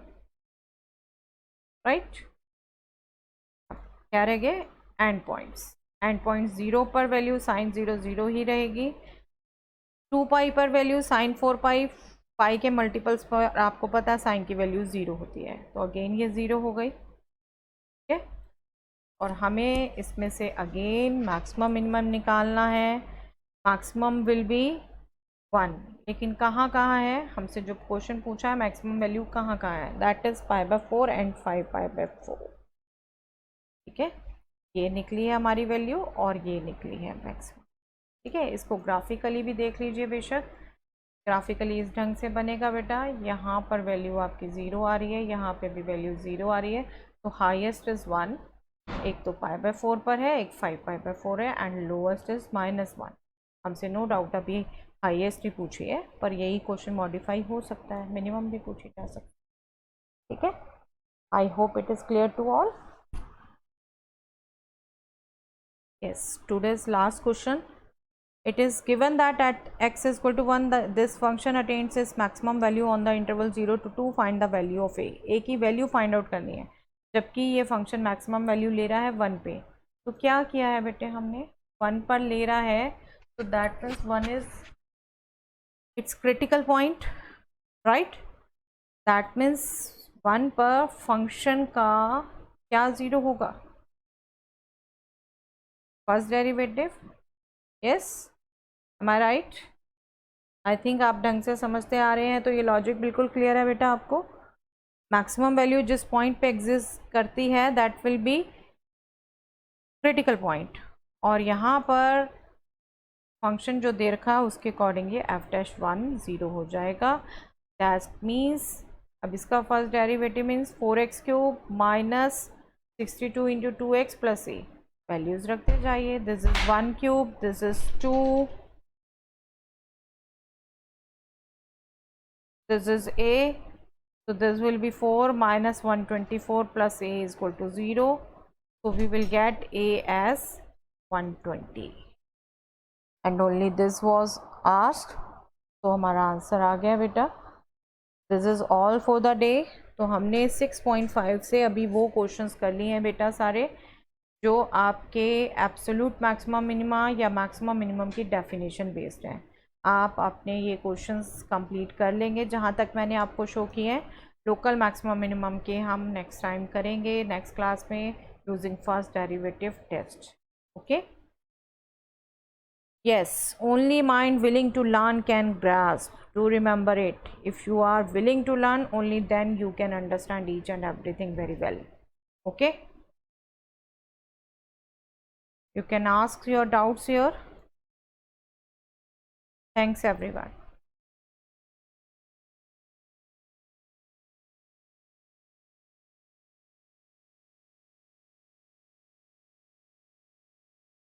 right? क्या रहेंगे एंड पॉइंट्स. एंड पॉइंट 0 पर वैल्यू साइन 0 0 ही रहेगी. 2 पाई पर वैल्यू साइन 4 पाई. पाई के मल्टीपल्स पर आपको पता है साइन की वैल्यू 0 होती है, तो अगेन ये 0 हो गई. ठीक है, और हमें इसमें से अगेन मैक्सिमम मिनिमम निकालना है. मैक्सिमम विल बी 1, लेकिन कहाँ कहाँ है, हमसे जो क्वेश्चन पूछा है मैक्सिमम वैल्यू कहाँ कहाँ है, that is pi by 4 and 5 pi by 4. ठीक है, ये निकली है हमारी वैल्यू और ये निकली है मैक्सिमम. ठीक है, इसको ग्राफिकली भी देख लीजिए. बेशक ग्राफिकली इस ढंग से बनेगा बेटा. यहाँ पर वैल्यू आपकी 0 आ रही है, यहाँ पे भी वैल्यू 0 आ रही है, तो हाईएस्ट इज़ 1. एक तो पाई बाय 4 पर है, एक 5 पाई बाय 4 है, एंड लोएस्ट इज़ -1. हमसे नो डाउट अभी हाईएस्ट ही पूछी है, पर यही क्वेश्चन मॉडिफाई हो सकता है, मिनिमम भी पूछी जा सकता है. ठीक है, I hope it is clear to all. Yes, today's last question. It is given that at x is equal to 1, this function attains its maximum value on the interval 0 to 2. Find the value of a. a की वैल्यू फाइंड आउट करनी है, जबकि ये फंक्शन मैक्सिमम वैल्यू ले रहा है 1 पे. तो क्या किया है बेटे, हमने 1 पर ले रहा है, तो that means 1 is its critical point, right? That means 1 पर फंक्शन का क्या 0 होगा, first derivative. Yes, am I right? I think आप ढंग से समझते आ रहे हैं, तो ये लॉजिक बिल्कुल क्लियर है बेटा आपको. मैक्सिमम वैल्यू जिस पॉइंट पे एग्जिस्ट करती है that will B critical point, और यहाँ पर फंक्शन जो दे रखा है उसके अकॉर्डिंग ये f'1 0 हो जाएगा. दैट मीन्स अब इसका first derivative means 4x³ minus 62 into 2x plus a. Values रखते जाइए. This is 1³, this is 2, this is a, so this will be 4 minus 124 plus a is equal to 0, so we will get a as 120 and only this was asked. तो हमारा आंसर आ गया बेटा. This is all for the day. तो हमने 6.5 से अभी वो क्वेश्चंस कर लिए हैं बेटा सारे, जो आपके एब्सोल्यूट मैक्सिमम मिनिमा या मैक्सिमम मिनिमम की डेफिनेशन बेस्ड हैं. आप अपने ये क्वेश्चंस कंप्लीट कर लेंगे जहाँ तक मैंने आपको शो किए हैं. लोकल मैक्सिमम मिनिमम के हम नेक्स्ट टाइम करेंगे नेक्स्ट क्लास में using first derivative test. Okay, yes, only mind willing to learn can grasp. Do remember it. If you are willing to learn, only then you can understand each and everything very well. Okay, you can ask your doubts here. Thanks everyone.